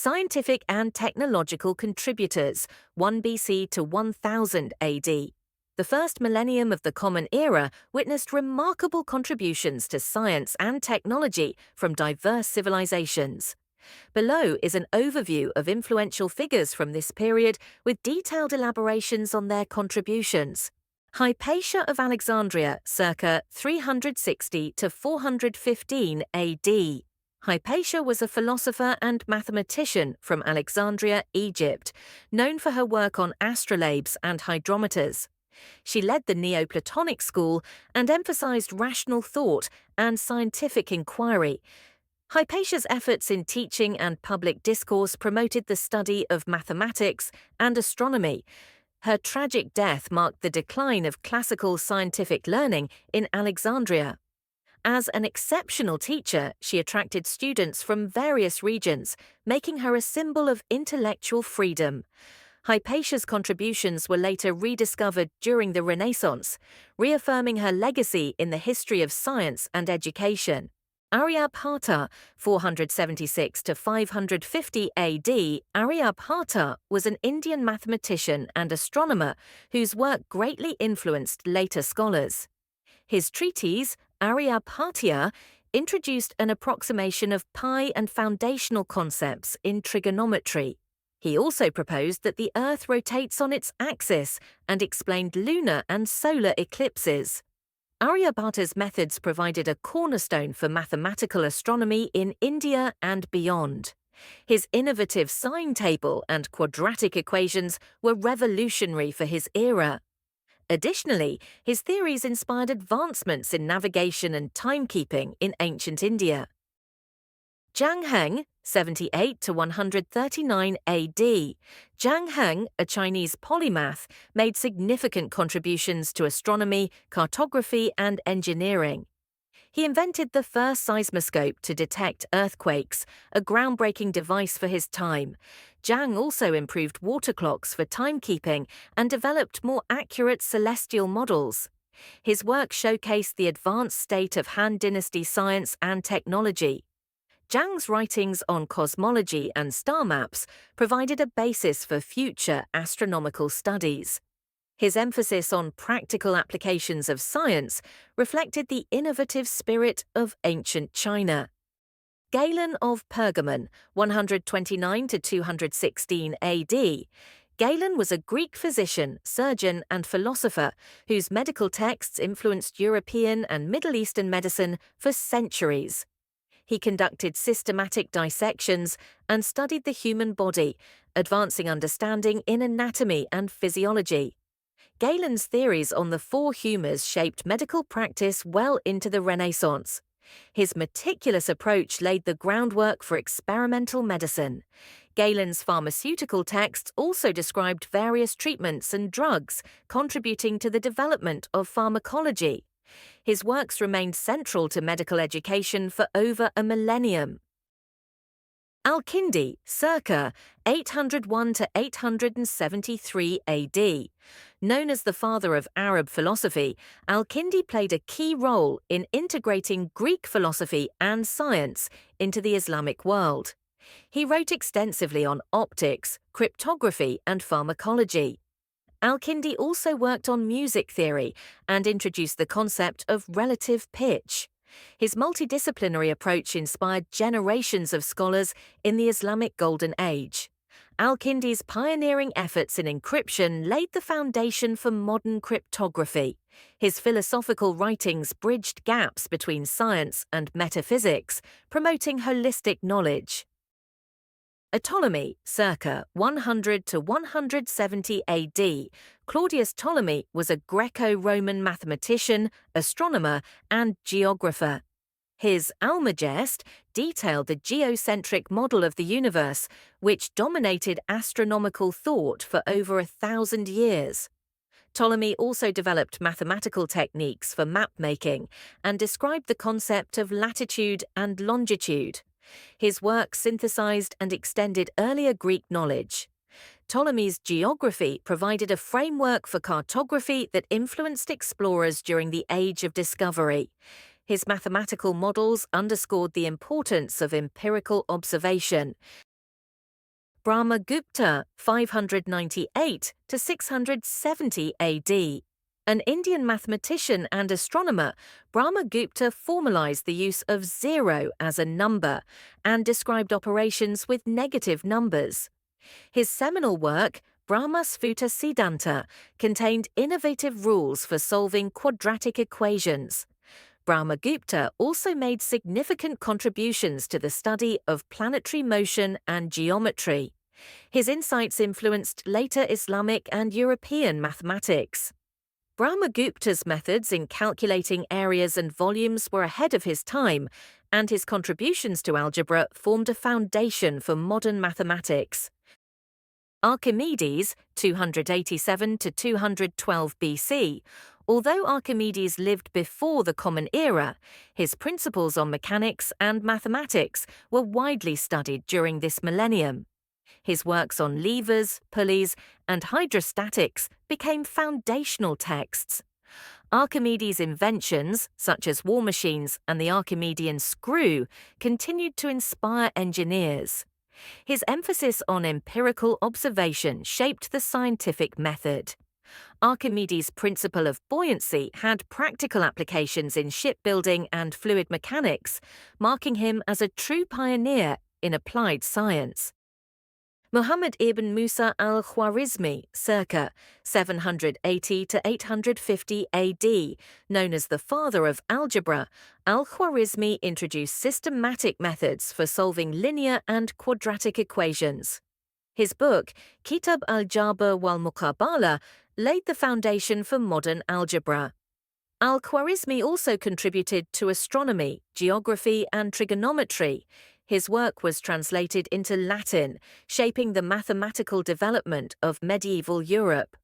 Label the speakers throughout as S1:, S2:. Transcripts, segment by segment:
S1: Scientific and technological contributors, 1 BC to 1000 AD. The first millennium of the Common Era witnessed remarkable contributions to science and technology from diverse civilizations. Below is an overview of influential figures from this period with detailed elaborations on their contributions. Hypatia of Alexandria, circa 360 to 415 AD. Hypatia was a philosopher and mathematician from Alexandria, Egypt, known for her work on astrolabes and hydrometers. She led the Neoplatonic school and emphasized rational thought and scientific inquiry. Hypatia's efforts in teaching and public discourse promoted the study of mathematics and astronomy. Her tragic death marked the decline of classical scientific learning in Alexandria. As an exceptional teacher, she attracted students from various regions, making her a symbol of intellectual freedom. Hypatia's contributions were later rediscovered during the Renaissance, reaffirming her legacy in the history of science and education. Aryabhata, 476 to 550 AD. Aryabhata was an Indian mathematician and astronomer whose work greatly influenced later scholars. His treatise, Aryabhata, introduced an approximation of pi and foundational concepts in trigonometry. He also proposed that the Earth rotates on its axis and explained lunar and solar eclipses. Aryabhata's methods provided a cornerstone for mathematical astronomy in India and beyond. His innovative sine table and quadratic equations were revolutionary for his era. Additionally, his theories inspired advancements in navigation and timekeeping in ancient India. Zhang Heng, 78 to 139 AD. Zhang Heng, a Chinese polymath, made significant contributions to astronomy, cartography, and engineering. He invented the first seismoscope to detect earthquakes, a groundbreaking device for his time. Zhang also improved water clocks for timekeeping and developed more accurate celestial models. His work showcased the advanced state of Han Dynasty science and technology. Zhang's writings on cosmology and star maps provided a basis for future astronomical studies. His emphasis on practical applications of science reflected the innovative spirit of ancient China. Galen of Pergamon, 129 to 216 AD. Galen was a Greek physician, surgeon, and philosopher whose medical texts influenced European and Middle Eastern medicine for centuries. He conducted systematic dissections and studied the human body, advancing understanding in anatomy and physiology. Galen's theories on the four humours shaped medical practice well into the Renaissance. His meticulous approach laid the groundwork for experimental medicine. Galen's pharmaceutical texts also described various treatments and drugs, contributing to the development of pharmacology. His works remained central to medical education for over a millennium. Al-Kindi, circa 801 to 873 AD. Known as the father of Arab philosophy, Al-Kindi played a key role in integrating Greek philosophy and science into the Islamic world. He wrote extensively on optics, cryptography, and pharmacology. Al-Kindi also worked on music theory and introduced the concept of relative pitch. His multidisciplinary approach inspired generations of scholars in the Islamic Golden Age. Al-Kindi's pioneering efforts in encryption laid the foundation for modern cryptography. His philosophical writings bridged gaps between science and metaphysics, promoting holistic knowledge. Ptolemy, circa 100 to 170 AD. Claudius Ptolemy was a Greco-Roman mathematician, astronomer, and geographer. His Almagest detailed the geocentric model of the universe, which dominated astronomical thought for over 1,000 years. Ptolemy also developed mathematical techniques for map-making and described the concept of latitude and longitude. His work synthesized and extended earlier Greek knowledge. Ptolemy's geography provided a framework for cartography that influenced explorers during the Age of Discovery. His mathematical models underscored the importance of empirical observation. Brahmagupta, 598 to 670 AD. An Indian mathematician and astronomer, Brahmagupta formalized the use of zero as a number and described operations with negative numbers. His seminal work, Brahmasfuta Siddhanta, contained innovative rules for solving quadratic equations. Brahmagupta also made significant contributions to the study of planetary motion and geometry. His insights influenced later Islamic and European mathematics. Brahmagupta's methods in calculating areas and volumes were ahead of his time, and his contributions to algebra formed a foundation for modern mathematics. Archimedes, 287 to 212 BC. Although Archimedes lived before the Common Era, his principles on mechanics and mathematics were widely studied during this millennium. His works on levers, pulleys, and hydrostatics became foundational texts. Archimedes' inventions, such as war machines and the Archimedean screw, continued to inspire engineers. His emphasis on empirical observation shaped the scientific method. Archimedes' principle of buoyancy had practical applications in shipbuilding and fluid mechanics, marking him as a true pioneer in applied science. Muhammad ibn Musa al-Khwarizmi, circa 780 to 850 AD, known as the father of algebra, al-Khwarizmi introduced systematic methods for solving linear and quadratic equations. His book, Kitab al-Jabr wal-Muqabala, laid the foundation for modern algebra. Al-Khwarizmi also contributed to astronomy, geography, and trigonometry. His work was translated into Latin, shaping the mathematical development of medieval Europe.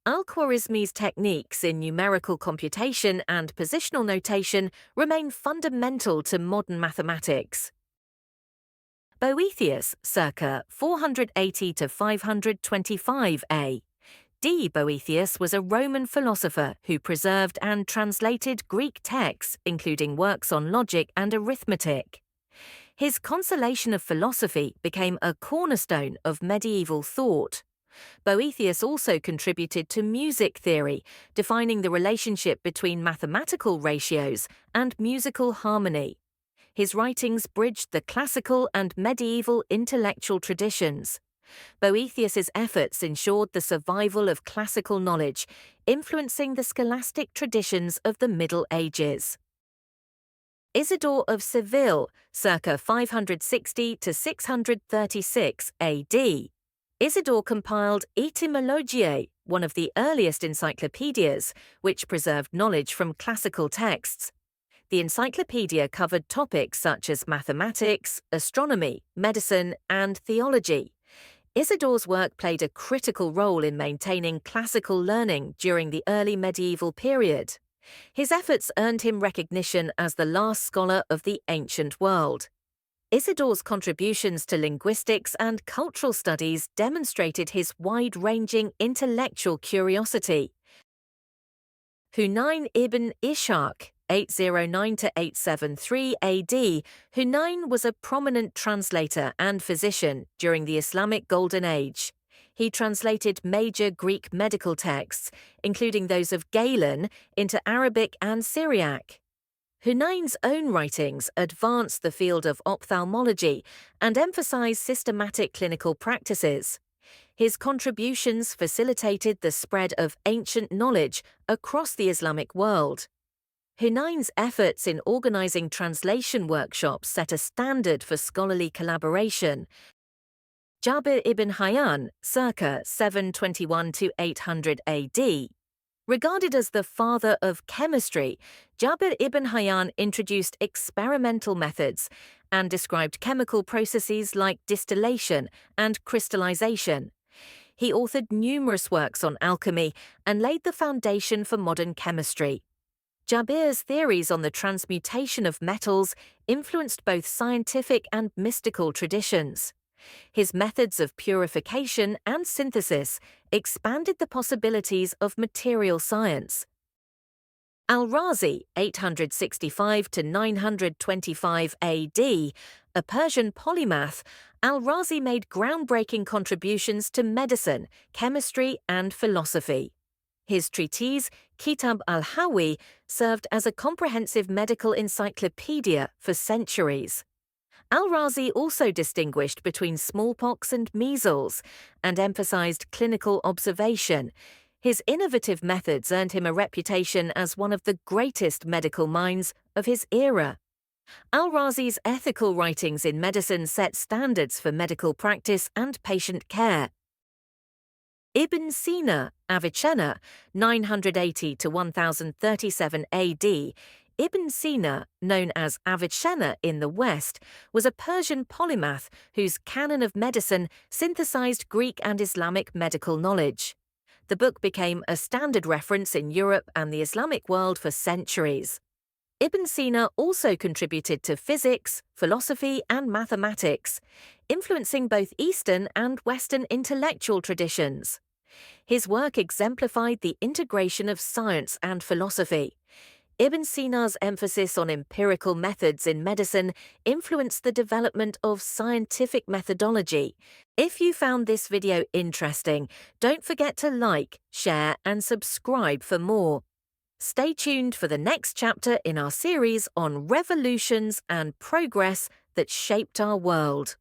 S1: Al-Khwarizmi's techniques in numerical computation and positional notation remain fundamental to modern mathematics. Boethius, circa 480 to 525 A. D. Boethius was a Roman philosopher who preserved and translated Greek texts, including works on logic and arithmetic. His Consolation of Philosophy became a cornerstone of medieval thought. Boethius also contributed to music theory, defining the relationship between mathematical ratios and musical harmony. His writings bridged the classical and medieval intellectual traditions. Boethius's efforts ensured the survival of classical knowledge, influencing the scholastic traditions of the Middle Ages. Isidore of Seville, circa 560 to 636 AD. Isidore compiled Etymologiae, one of the earliest encyclopedias, which preserved knowledge from classical texts. The encyclopedia covered topics such as mathematics, astronomy, medicine, and theology. Isidore's work played a critical role in maintaining classical learning during the early medieval period. His efforts earned him recognition as the last scholar of the ancient world. Isidore's contributions to linguistics and cultural studies demonstrated his wide-ranging intellectual curiosity. Hunayn ibn Ishaq, 809 to 873 AD, Hunayn was a prominent translator and physician during the Islamic Golden Age. He translated major Greek medical texts, including those of Galen, into Arabic and Syriac. Hunayn's own writings advanced the field of ophthalmology and emphasized systematic clinical practices. His contributions facilitated the spread of ancient knowledge across the Islamic world. Hunayn's efforts in organizing translation workshops set a standard for scholarly collaboration. Jabir ibn Hayyan, circa 721 to 800 AD. Regarded as the father of chemistry, Jabir ibn Hayyan introduced experimental methods and described chemical processes like distillation and crystallization. He authored numerous works on alchemy and laid the foundation for modern chemistry. Jabir's theories on the transmutation of metals influenced both scientific and mystical traditions. His methods of purification and synthesis expanded the possibilities of material science. Al-Razi, 865 to 925 AD, a Persian polymath, Al-Razi made groundbreaking contributions to medicine, chemistry, and philosophy. His treatise, Kitab al-Hawi, served as a comprehensive medical encyclopedia for centuries. Al-Razi also distinguished between smallpox and measles and emphasized clinical observation. His innovative methods earned him a reputation as one of the greatest medical minds of his era. Al-Razi's ethical writings in medicine set standards for medical practice and patient care. Ibn Sina, Avicenna, 980 to 1037 AD, Ibn Sina, known as Avicenna in the West, was a Persian polymath whose canon of medicine synthesized Greek and Islamic medical knowledge. The book became a standard reference in Europe and the Islamic world for centuries. Ibn Sina also contributed to physics, philosophy, and mathematics, influencing both Eastern and Western intellectual traditions. His work exemplified the integration of science and philosophy. Ibn Sina's emphasis on empirical methods in medicine influenced the development of scientific methodology. If you found this video interesting, don't forget to like, share, and subscribe for more. Stay tuned for the next chapter in our series on revolutions and progress that shaped our world.